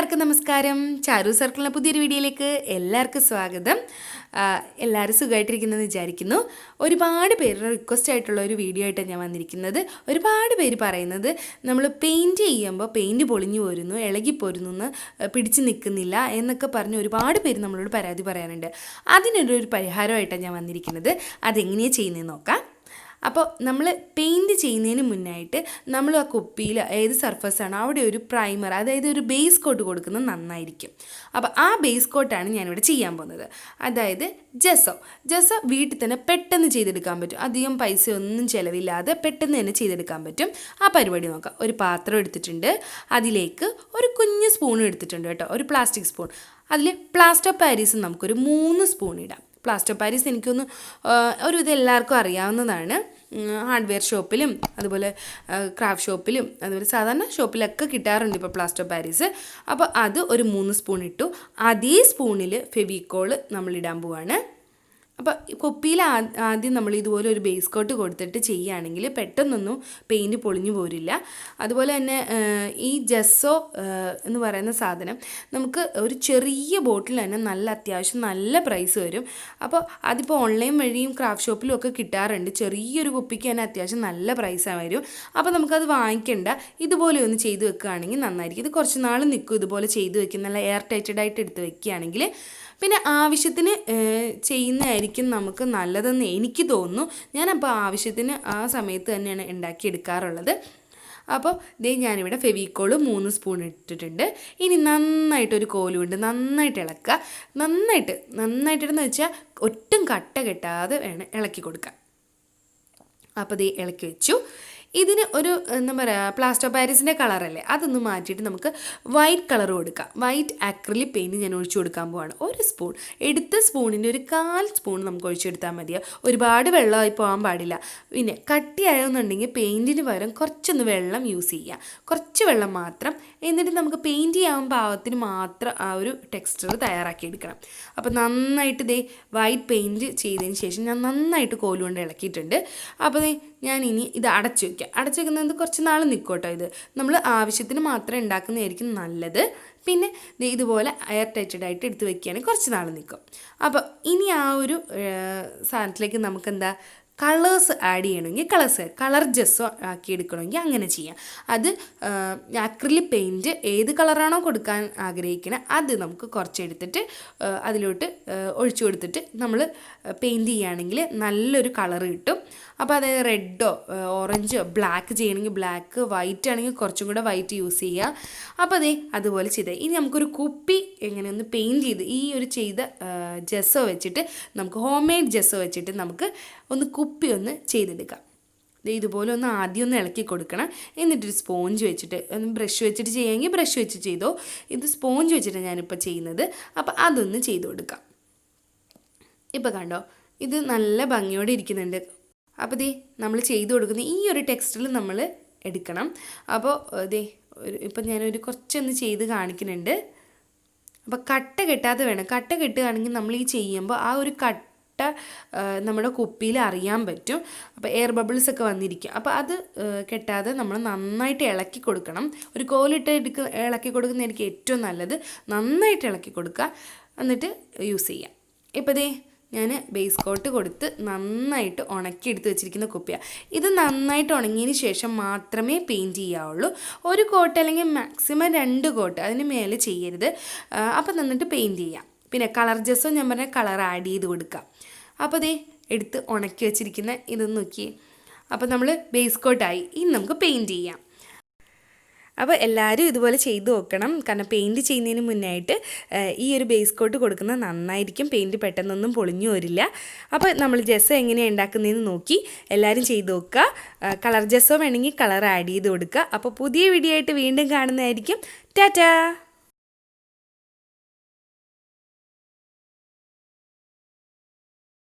എല്ലാവർക്കും നമസ്കാരം. ചാരു സർക്കിളിൻ്റെ പുതിയൊരു വീഡിയോയിലേക്ക് എല്ലാവർക്കും സ്വാഗതം. എല്ലാവരും സുഖമായിട്ടിരിക്കുന്നതെന്ന് വിചാരിക്കുന്നു. ഒരുപാട് പേരുടെ റിക്വസ്റ്റ് ആയിട്ടുള്ള ഒരു വീഡിയോ ആയിട്ടാണ് ഞാൻ വന്നിരിക്കുന്നത്. ഒരുപാട് പേര് പറയുന്നത് നമ്മൾ പെയിൻറ്റ് ചെയ്യുമ്പോൾ പെയിൻറ്റ് പൊളിഞ്ഞു പോരുന്നു, ഇളകിപ്പോരുന്നു, എന്ന് പിടിച്ച് നിൽക്കുന്നില്ല എന്നൊക്കെ പറഞ്ഞ് ഒരുപാട് പേര് നമ്മളോട് പരാതി പറയാനുണ്ട്. അതിനൊരു പരിഹാരമായിട്ടാണ് ഞാൻ വന്നിരിക്കുന്നത്. അതെങ്ങനെയാണ് ചെയ്യുന്നതെന്ന് നോക്കാം. അപ്പോൾ നമ്മൾ പെയിൻറ്റ് ചെയ്യുന്നതിന് മുന്നായിട്ട് നമ്മൾ ആ കുപ്പിയിൽ ഏത് സർഫസാണോ അവിടെ ഒരു പ്രൈമർ, അതായത് ഒരു ബേസ് കോട്ട് കൊടുക്കുന്നത് നന്നായിരിക്കും. അപ്പോൾ ആ ബേസ് കോട്ടാണ് ഞാനിവിടെ ചെയ്യാൻ പോകുന്നത്. അതായത് ജെസ്സോ വീട്ടിൽ തന്നെ പെട്ടെന്ന് ചെയ്തെടുക്കാൻ പറ്റും. അധികം പൈസ ഒന്നും ചിലവില്ലാതെ പെട്ടെന്ന് തന്നെ ചെയ്തെടുക്കാൻ പറ്റും. ആ പരിപാടി നോക്കാം. ഒരു പാത്രം എടുത്തിട്ടുണ്ട്, അതിലേക്ക് ഒരു കുഞ്ഞ് സ്പൂൺ എടുത്തിട്ടുണ്ട് കേട്ടോ, ഒരു പ്ലാസ്റ്റിക് സ്പൂൺ. അതിൽ പ്ലാസ്റ്റർ ഓഫ് പാരീസ് നമുക്കൊരു 3 സ്പൂൺ ഇടാം. പ്ലാസ്റ്റർ ഓഫ് പാരീസ് എനിക്കൊന്ന് ഇത് എല്ലാവർക്കും അറിയാവുന്നതാണ്. ഹാർഡ്വെയർ ഷോപ്പിലും അതുപോലെ ക്രാഫ്റ്റ് ഷോപ്പിലും അതുപോലെ സാധാരണ ഷോപ്പിലൊക്കെ കിട്ടാറുണ്ട് ഇപ്പോൾ പ്ലാസ്റ്റർ ഓഫ് പാരീസ്. അപ്പോൾ അത് ഒരു 3 സ്പൂൺ ഇട്ടു. അതേ സ്പൂണിൽ ഫെവിക്കോൾ നമ്മളിടാൻ പോവാണ്. അപ്പോൾ കുപ്പിയിൽ ആദ്യം നമ്മൾ ഇതുപോലെ ഒരു ബേസ് കോട്ട് കൊടുത്തിട്ട് ചെയ്യുകയാണെങ്കിൽ പെട്ടെന്നൊന്നും പെയിൻറ്റ് പൊളിഞ്ഞു പോരില്ല. അതുപോലെ തന്നെ ഈ ജെസ്സോ എന്ന് പറയുന്ന സാധനം നമുക്ക് ഒരു ചെറിയ ബോട്ടിൽ തന്നെ അത്യാവശ്യം നല്ല പ്രൈസ് വരും. അപ്പോൾ അതിപ്പോൾ ഓൺലൈൻ വഴിയും ക്രാഫ്റ്റ് ഷോപ്പിലും ഒക്കെ കിട്ടാറുണ്ട്. ചെറിയൊരു കുപ്പിക്ക് തന്നെ അത്യാവശ്യം നല്ല പ്രൈസാണ് വരും. അപ്പോൾ നമുക്കത് വാങ്ങിക്കേണ്ട. ഇതുപോലെ ഒന്ന് ചെയ്ത് വെക്കുകയാണെങ്കിൽ നന്നായിരിക്കും. ഇത് കുറച്ച് നാൾ നിൽക്കും ഇതുപോലെ ചെയ്ത് വെക്കും. നല്ല എയർ ടൈറ്റഡായിട്ട് എടുത്ത് വെക്കുകയാണെങ്കിൽ പിന്നെ ആവശ്യത്തിന് ചെയ്യുന്നതായിരിക്കും നമുക്ക് നല്ലതെന്ന് എനിക്ക് തോന്നുന്നു. ഞാനപ്പോൾ ആവശ്യത്തിന് ആ സമയത്ത് തന്നെയാണ് ഉണ്ടാക്കിയെടുക്കാറുള്ളത്. അപ്പോൾ ഞാനിവിടെ ഫെവിക്കോൾ 3 സ്പൂൺ ഇട്ടിട്ടുണ്ട്. ഇനി നന്നായിട്ടൊരു കോലുകൊണ്ട് നന്നായിട്ട് ഇളക്കുക. നന്നായിട്ടെന്ന് വെച്ചാൽ ഒട്ടും കട്ട കെട്ടാതെ വേണം ഇളക്കി കൊടുക്കുക. അപ്പോൾ ഇളക്കി വെച്ചു. ഇതിന് ഒരു എന്താ പറയുക, പ്ലാസ്റ്റർ പാരീസിൻ്റെ കളറല്ലേ, അതൊന്ന് മാറ്റിയിട്ട് നമുക്ക് വൈറ്റ് കളർ കൊടുക്കാം. വൈറ്റ് അക്രിലിക് പെയിൻറ്റ് ഞാൻ ഒഴിച്ചു കൊടുക്കാൻ പോവാണ്. ഒരു സ്പൂൺ എടുത്ത സ്പൂണിൻ്റെ ഒരു 1/4 സ്പൂൺ നമുക്ക് ഒഴിച്ചെടുത്താൽ മതിയോ. ഒരുപാട് വെള്ളമായി പോകാൻ പാടില്ല. പിന്നെ കട്ടിയായെന്നുണ്ടെങ്കിൽ പെയിൻറ്റിന് പകരം കുറച്ചൊന്ന് വെള്ളം യൂസ് ചെയ്യുക, കുറച്ച് വെള്ളം മാത്രം. എന്നിട്ട് നമുക്ക് പെയിൻറ്റ് ചെയ്യാൻ പാകത്തിന് മാത്രം ആ ഒരു ടെക്സ്ചർ തയ്യാറാക്കിയെടുക്കണം. അപ്പോൾ നന്നായിട്ട് വൈറ്റ് പെയിൻറ്റ് ചെയ്തതിന് ശേഷം ഞാൻ നന്നായിട്ട് കോലുകൊണ്ട് ഇളക്കിയിട്ടുണ്ട്. അപ്പോൾ ഞാനിനി ഇത് അടച്ചു വെക്കുന്നത് കുറച്ച് നാൾ നിൽക്കും കേട്ടോ. ഇത് നമ്മൾ ആവശ്യത്തിന് മാത്രം ഉണ്ടാക്കുന്നതായിരിക്കും നല്ലത്. പിന്നെ ഇതുപോലെ എയർ ടൈറ്റഡായിട്ട് എടുത്ത് വെക്കുകയാണെങ്കിൽ കുറച്ച് നാൾ നിൽക്കും. അപ്പോൾ ഇനി ആ ഒരു സാധനത്തിലേക്ക് നമുക്കെന്താ കളേഴ്സ് ആഡ് ചെയ്യണമെങ്കിൽ കളർ ജെസ്സോ ആക്കി എടുക്കണമെങ്കിൽ അങ്ങനെ ചെയ്യാം. അത് അക്രിലിക് പെയിൻറ്റ് ഏത് കളറാണോ കൊടുക്കാൻ ആഗ്രഹിക്കുന്നത് അത് നമുക്ക് കുറച്ചെടുത്തിട്ട് അതിലോട്ട് ഒഴിച്ചു കൊടുത്തിട്ട് നമ്മൾ പെയിൻറ്റ് ചെയ്യുകയാണെങ്കിൽ നല്ലൊരു കളർ കിട്ടും. അപ്പോൾ അതായത് റെഡോ ഓറഞ്ചോ ബ്ലാക്ക് ചെയ്യണമെങ്കിൽ ബ്ലാക്ക്, വൈറ്റ് ആണെങ്കിൽ കുറച്ചും കൂടെ വൈറ്റ് യൂസ് ചെയ്യുക. അപ്പോൾ അതുപോലെ ചെയ്താൽ ഇനി നമുക്കൊരു കുപ്പി എങ്ങനെ ഒന്ന് പെയിൻറ്റ് ചെയ്ത് ഈ ഒരു ചെയ്ത ജെസ്സോ വെച്ചിട്ട് നമുക്ക് ഹോം മെയ്ഡ് ജെസ്സോ വെച്ചിട്ട് നമുക്ക് കുപ്പി ഒന്ന് ചെയ്തെടുക്കാം. ഇതുപോലെ ആദ്യം ഒന്ന് ഇളക്കി കൊടുക്കണം. എന്നിട്ടൊരു സ്പോഞ്ച് വെച്ചിട്ട് ബ്രഷ് വെച്ചിട്ട് ചെയ്യുമെങ്കിൽ ബ്രഷ് വെച്ച് ചെയ്തോ. ഇത് സ്പോഞ്ച് വെച്ചിട്ട് ഞാനിപ്പോൾ ചെയ്യുന്നത്. അപ്പോൾ അതൊന്ന് ചെയ്ത് കൊടുക്കാം. ഇപ്പോൾ കണ്ടോ, ഇത് നല്ല ഭംഗിയോടെ ഇരിക്കുന്നുണ്ട്. അപ്പോൾ നമ്മൾ ചെയ്ത് കൊടുക്കുന്ന ഈ ഒരു ടെക്സ്റ്റിൽ നമ്മൾ എടുക്കണം. അപ്പോൾ ഇപ്പം ഞാനൊരു കുറച്ചൊന്ന് ചെയ്ത് കാണിക്കുന്നുണ്ട്. അപ്പോൾ കട്ട കെട്ടാതെ വേണം. കട്ട കെട്ടുകയാണെങ്കിൽ നമ്മൾ ഈ ചെയ്യുമ്പോൾ ആ ഒരു നമ്മുടെ കുപ്പിയിൽ അറിയാൻ പറ്റും. അപ്പോൾ എയർ ബബിൾസ് ഒക്കെ വന്നിരിക്കും. അപ്പോൾ അത് കെട്ടാതെ നമ്മൾ നന്നായിട്ട് ഇളക്കി കൊടുക്കണം. ഒരു കോലിട്ട് ഇളക്കി കൊടുക്കുന്നതായിരിക്കും ഏറ്റവും നല്ലത്. നന്നായിട്ട് ഇളക്കി കൊടുക്കുക, എന്നിട്ട് യൂസ് ചെയ്യാം. ഇപ്പോൾ ഞാൻ ബേസ് കോട്ട് കൊടുത്ത് നന്നായിട്ട് ഉണക്കിയെടുത്ത് വെച്ചിരിക്കുന്ന കുപ്പിയാണ്. ഇത് നന്നായിട്ട് ഉണങ്ങിയതിന് ശേഷം മാത്രമേ പെയിൻറ്റ് ചെയ്യാവുള്ളൂ. ഒരു കോട്ട് അല്ലെങ്കിൽ മാക്സിമം 2 കോട്ട്, അതിന് മേലെ ചെയ്യരുത്. അപ്പോൾ നന്നിട്ട് പെയിൻറ്റ് ചെയ്യാം. പിന്നെ കളർ ജെസ്സോ ഞാൻ പറഞ്ഞ കളർ ആഡ് ചെയ്ത് കൊടുക്കാം. അപ്പോൾ എടുത്ത് ഉണക്കി വെച്ചിരിക്കുന്ന ഇതൊന്ന് നോക്കിയേ. അപ്പോൾ നമ്മൾ ബേസ് കോട്ടായി. ഇനി നമുക്ക് പെയിൻറ്റ് ചെയ്യാം. അപ്പോൾ എല്ലാവരും ഇതുപോലെ ചെയ്ത് നോക്കണം. കാരണം പെയിൻറ്റ് ചെയ്യുന്നതിന് മുന്നായിട്ട് ഈ ഒരു ബേസ് കോട്ട് കൊടുക്കുന്നത് നന്നായിരിക്കും. പെയിൻറ്റ് പെട്ടെന്നൊന്നും പൊളിഞ്ഞു വരില്ല. അപ്പോൾ നമ്മൾ ജെസ്സോ എങ്ങനെയാണ് ഉണ്ടാക്കുന്നതെന്ന് നോക്കി എല്ലാവരും ചെയ്ത് നോക്കുക. കളർ ജെസ്സോ വേണമെങ്കിൽ കളർ ആഡ് ചെയ്ത് കൊടുക്കുക. അപ്പോൾ പുതിയ വീഡിയോ ആയിട്ട് വീണ്ടും കാണുന്നതായിരിക്കും. ടാറ്റാ.